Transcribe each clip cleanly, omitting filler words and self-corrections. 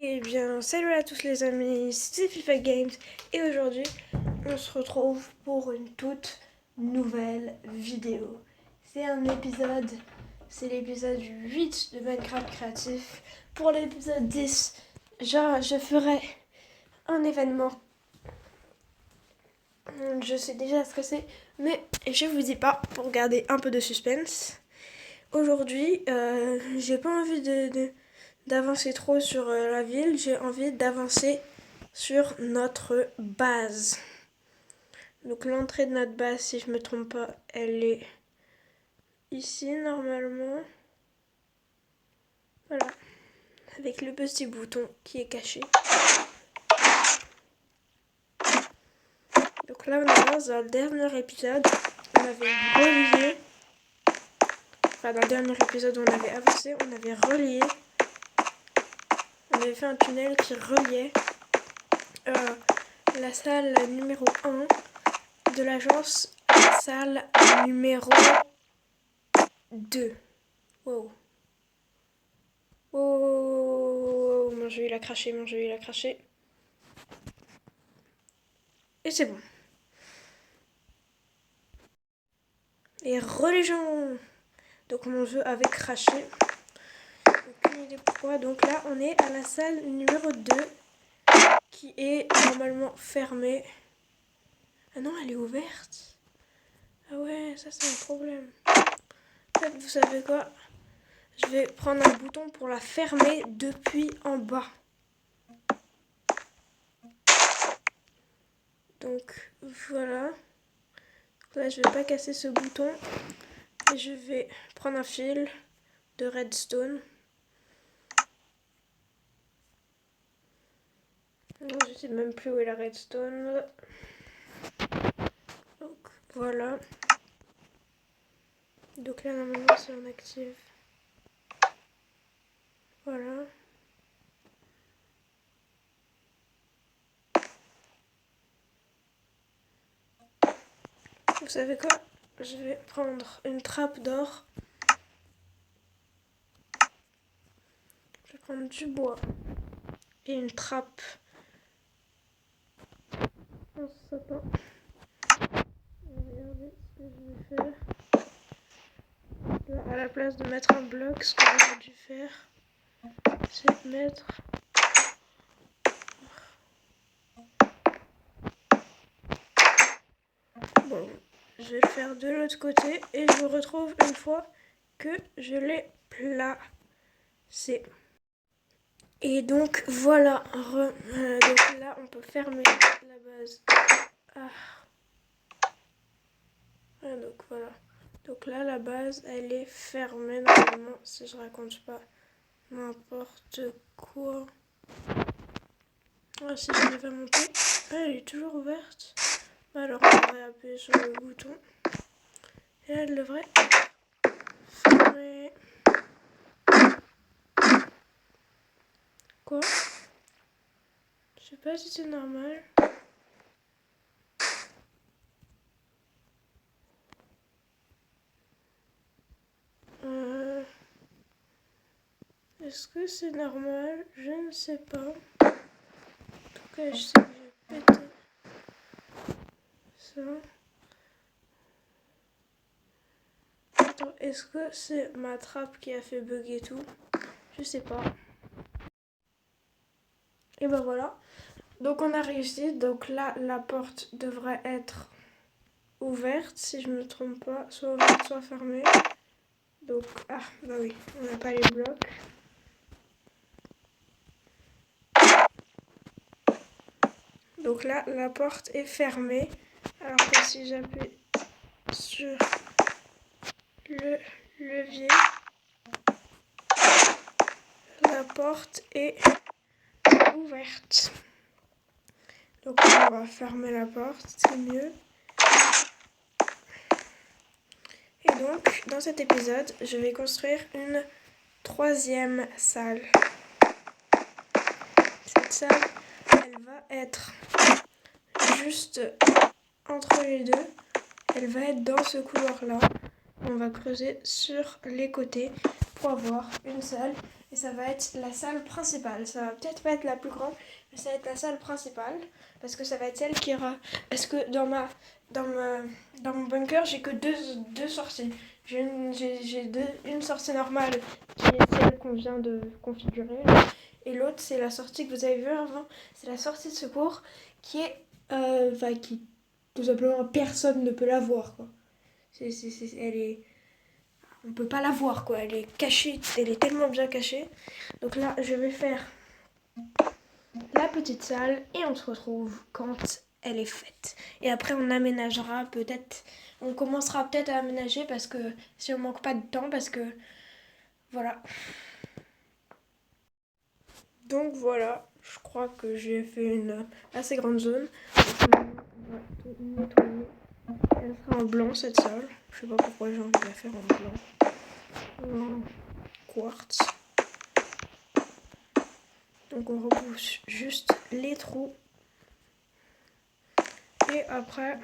Eh bien, salut à tous les amis, c'est FIFA Games et aujourd'hui on se retrouve pour une toute nouvelle vidéo. C'est l'épisode 8 de Minecraft créatif. Pour l'épisode 10, je ferai un événement. Je sais déjà ce que c'est, mais je vous dis pas pour garder un peu de suspense. Aujourd'hui, j'ai pas envie d'avancer trop sur la ville, j'ai envie d'avancer sur notre base. Donc l'entrée de notre base, si je me trompe pas, elle est ici normalement. Voilà, avec le petit bouton qui est caché. Donc là on avance dans le dernier épisode, on avait relié. Enfin dans le dernier épisode on avait avancé, on avait relié. On avait fait un tunnel qui reliait la salle numéro 1 de l'agence à la salle numéro 2. Wow. Oh, mon jeu il a craché, Et c'est bon. Et les gens. Donc mon jeu avait craché. Aucune idée pourquoi. Donc là on est à la salle numéro 2 qui est normalement fermée. Ah non, elle est ouverte. Ah ouais, ça c'est un problème. En fait, vous savez quoi? Je vais prendre un bouton pour la fermer depuis en bas. Donc voilà. Là, je vais pas casser ce bouton. Et je vais prendre un fil de redstone. Non, je sais même plus où est la redstone. Donc voilà. Donc là, normalement, c'est en active. Voilà. Vous savez quoi? Je vais prendre une trappe d'or. Je vais prendre du bois. Et une trappe. Un sapin. Regardez ce que je vais faire. Là, à la place de mettre un bloc, ce que j'aurais dû faire, c'est mettre... Bon, je vais le faire de l'autre côté et je vous retrouve une fois que je l'ai placé. Et donc voilà, donc là on peut fermer la base. Donc voilà. Donc là la base elle est fermée normalement si je raconte pas n'importe quoi. Si j'arrive à monter, elle est toujours ouverte. Alors on devrait appuyer sur le bouton et elle devrait fermer. Quoi? Je sais pas si c'est normal. Est-ce que c'est normal? Je ne sais pas. En tout cas, je sais que j'ai pété ça. Attends, est-ce que c'est ma trappe qui a fait bugger tout? Je sais pas. Et ben voilà. Donc on a réussi. Donc là, la porte devrait être ouverte, si je me trompe pas. Soit ouverte, soit fermée. Donc, bah oui, on n'a pas les blocs. Donc là, la porte est fermée. Alors que si j'appuie sur le levier, la porte est ouverte. Donc on va fermer la porte, c'est mieux. Et donc, dans cet épisode, je vais construire une 3e salle. Cette salle, elle va être juste entre les deux. Elle va être dans ce couloir-là. On va creuser sur les côtés pour avoir une salle. Et et ça va être la salle principale. Ça va peut-être pas être la plus grande, mais ça va être la salle principale parce que ça va être celle qui aura. Parce que dans mon bunker, j'ai que deux sorties. J'ai une sortie normale qui est celle qu'on vient de configurer, et l'autre c'est la sortie que vous avez vue avant. C'est la sortie de secours qui est, qui tout simplement personne ne peut la voir quoi. Elle est on peut pas la voir quoi, elle est cachée, elle est tellement bien cachée. Donc là, je vais faire la petite salle et on se retrouve quand elle est faite. Et après, on aménagera peut-être, on commencera peut-être à aménager parce que si on manque pas de temps, parce que voilà. Donc voilà, je crois que j'ai fait une assez grande zone. On va tout nettoyer. Elle sera en blanc cette salle. Je sais pas pourquoi j'ai envie de la faire en blanc. En quartz. Donc on repousse juste les trous. Et après,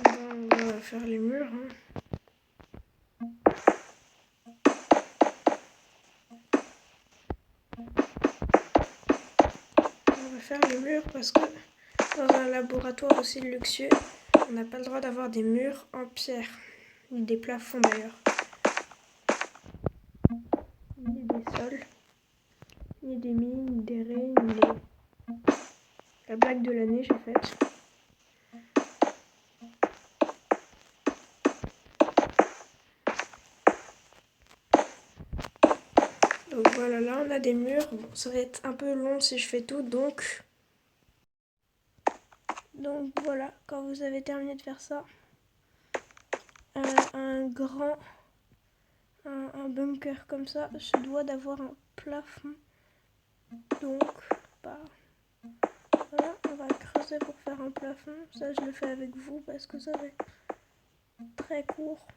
on va faire les murs. On va faire les murs parce que dans un laboratoire aussi luxueux, on n'a pas le droit d'avoir des murs en pierre. Ni des plafonds d'ailleurs. Ni des sols. Ni des mines, ni des raies, ni des... La blague de l'année j'ai faite. Donc voilà, là on a des murs. Bon, ça va être un peu long si je fais tout, donc voilà, quand vous avez terminé de faire ça, un bunker comme ça se doit d'avoir un plafond. Donc, voilà, on va creuser pour faire un plafond. Ça, je le fais avec vous parce que ça va être très court.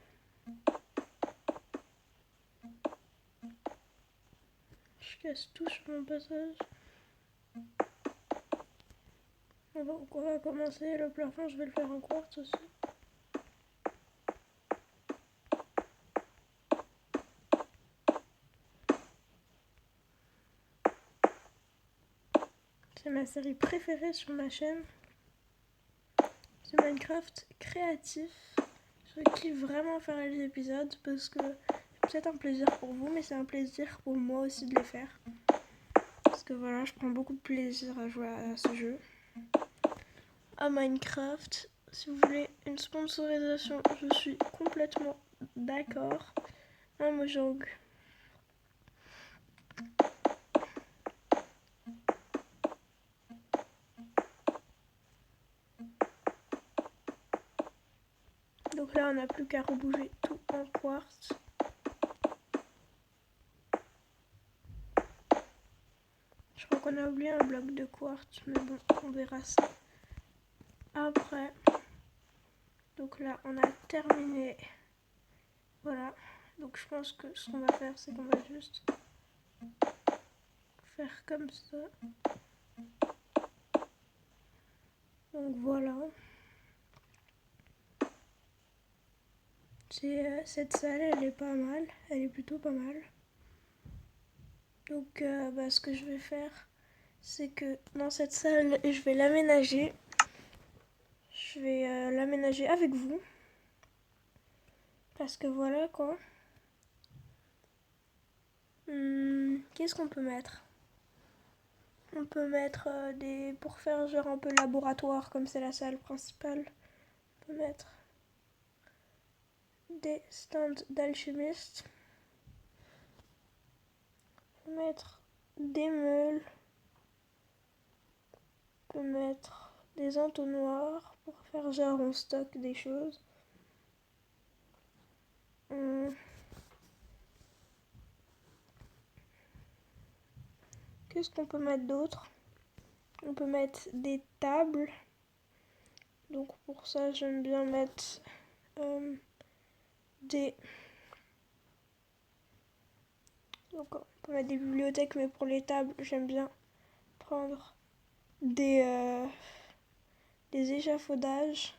Je casse tout sur mon passage. On va commencer le plafond, je vais le faire en quartz aussi. C'est ma série préférée sur ma chaîne. C'est Minecraft créatif. Je kiffe vraiment faire les épisodes parce que c'est peut-être un plaisir pour vous, mais c'est un plaisir pour moi aussi de les faire. Parce que voilà, je prends beaucoup de plaisir à jouer à ce jeu. À Minecraft, si vous voulez une sponsorisation, je suis complètement d'accord. Un Mojang. Donc là, on n'a plus qu'à rebouger tout en quartz. Je crois qu'on a oublié un bloc de quartz, mais bon, on verra ça après. Donc là, on a terminé. Voilà. Donc je pense que ce qu'on va faire, c'est qu'on va juste faire comme ça. Donc voilà. Cette salle, elle est pas mal. Elle est plutôt pas mal. Donc ce que je vais faire, c'est que dans cette salle, je vais l'aménager. Je vais l'aménager avec vous. Parce que voilà quoi. Qu'est-ce qu'on peut mettre? On peut mettre des... Pour faire genre un peu laboratoire, comme c'est la salle principale. On peut mettre des stands d'alchimistes. On peut mettre des meules. On peut mettre des entonnoirs pour faire genre on stocke des choses. Qu'est-ce qu'on peut mettre d'autre? On peut mettre des tables. Donc pour ça, j'aime bien mettre des... Donc on peut mettre des bibliothèques, mais pour les tables, j'aime bien prendre des échafaudages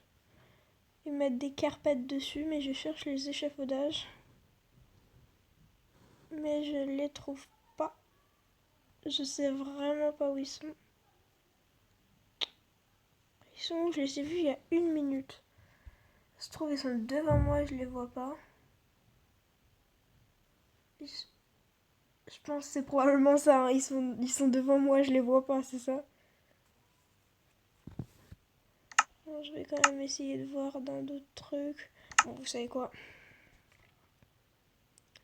et mettre des carpettes dessus, mais je cherche les échafaudages. mais je les trouve pas. Je sais vraiment pas où ils sont. Ils sont où? Je les ai vus il y a 1 minute. Ça se trouve, ils sont devant moi, je les vois pas. Je pense que c'est probablement ça, hein. Ils sont devant moi, je les vois pas, c'est ça. Bon, je vais quand même essayer de voir dans d'autres trucs. Bon, vous savez quoi?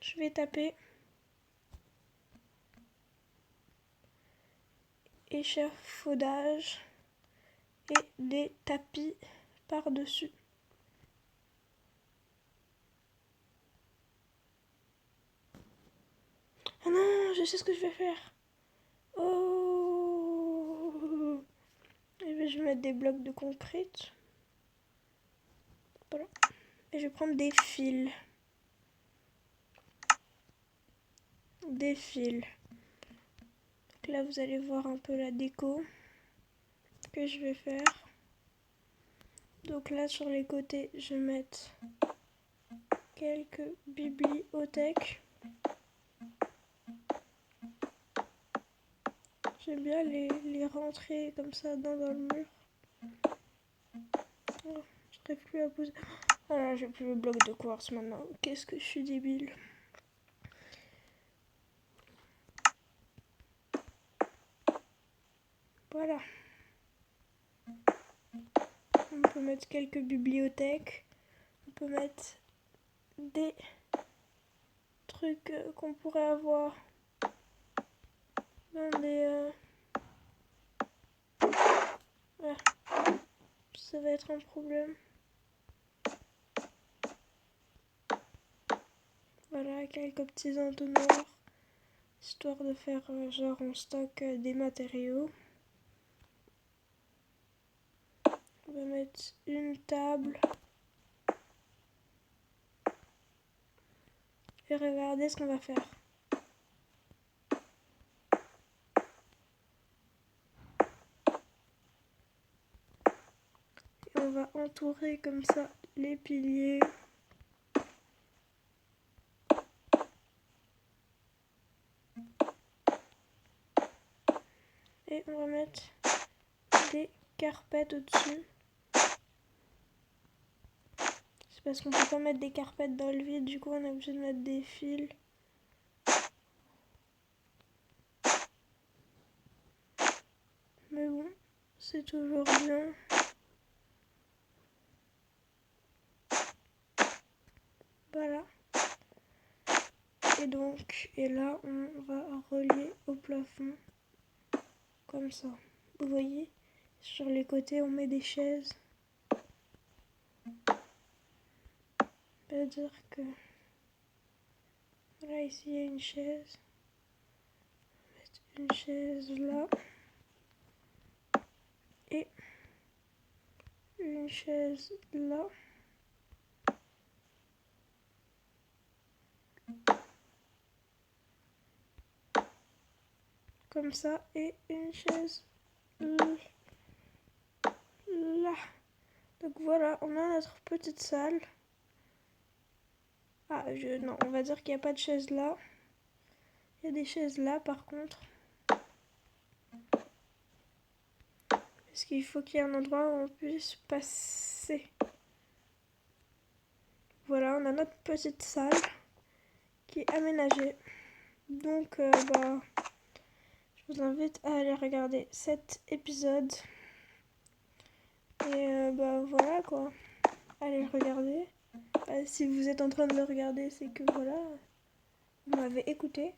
Je vais taper échafaudage et des tapis par-dessus. Ah non, je sais ce que je vais faire. Oh! Et bien, je vais mettre des blocs de concrète. Voilà. Et je vais prendre des fils. Des fils. Donc là, vous allez voir un peu la déco que je vais faire. Donc là, sur les côtés, je vais mettre quelques bibliothèques. J'aime bien les rentrer comme ça dans le mur. Oh, je n'arrive plus à poser. Voilà, j'ai plus le bloc de quartz maintenant. Qu'est-ce que je suis débile. Voilà. On peut mettre quelques bibliothèques. On peut mettre des trucs qu'on pourrait avoir dans des... Ouais. Ça va être un problème. Voilà, quelques petits entonnoirs. Histoire de faire genre en stock des matériaux. On va mettre une table. Et regardez ce qu'on va faire. Et on va entourer comme ça les piliers. Et on va mettre des carpettes au-dessus. C'est parce qu'on peut pas mettre des carpettes dans le vide, du coup on est obligé de mettre des fils. Mais bon, c'est toujours bien. Voilà. Et donc, et là on va relier au plafond. Comme ça. Vous voyez, sur les côtés on met des chaises. C'est-à-dire que voilà, ici il y a une chaise. On va mettre une chaise là. Et une chaise là. Comme ça. Et une chaise là. Donc voilà, on a notre petite salle. Ah, non, on va dire qu'il n'y a pas de chaise là. Il y a des chaises là par contre. Parce qu'il faut qu'il y ait un endroit où on puisse passer. Voilà, on a notre petite salle qui est aménagée. Donc, je vous invite à aller regarder cet épisode. Et voilà quoi. Allez le regarder. Si vous êtes en train de le regarder, c'est que voilà, vous m'avez écouté.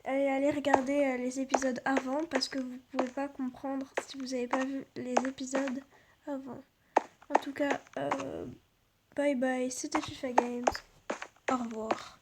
Allez regarder les épisodes avant parce que vous pouvez pas comprendre si vous n'avez pas vu les épisodes avant. En tout cas, bye bye, c'était FIFA Games. Au revoir.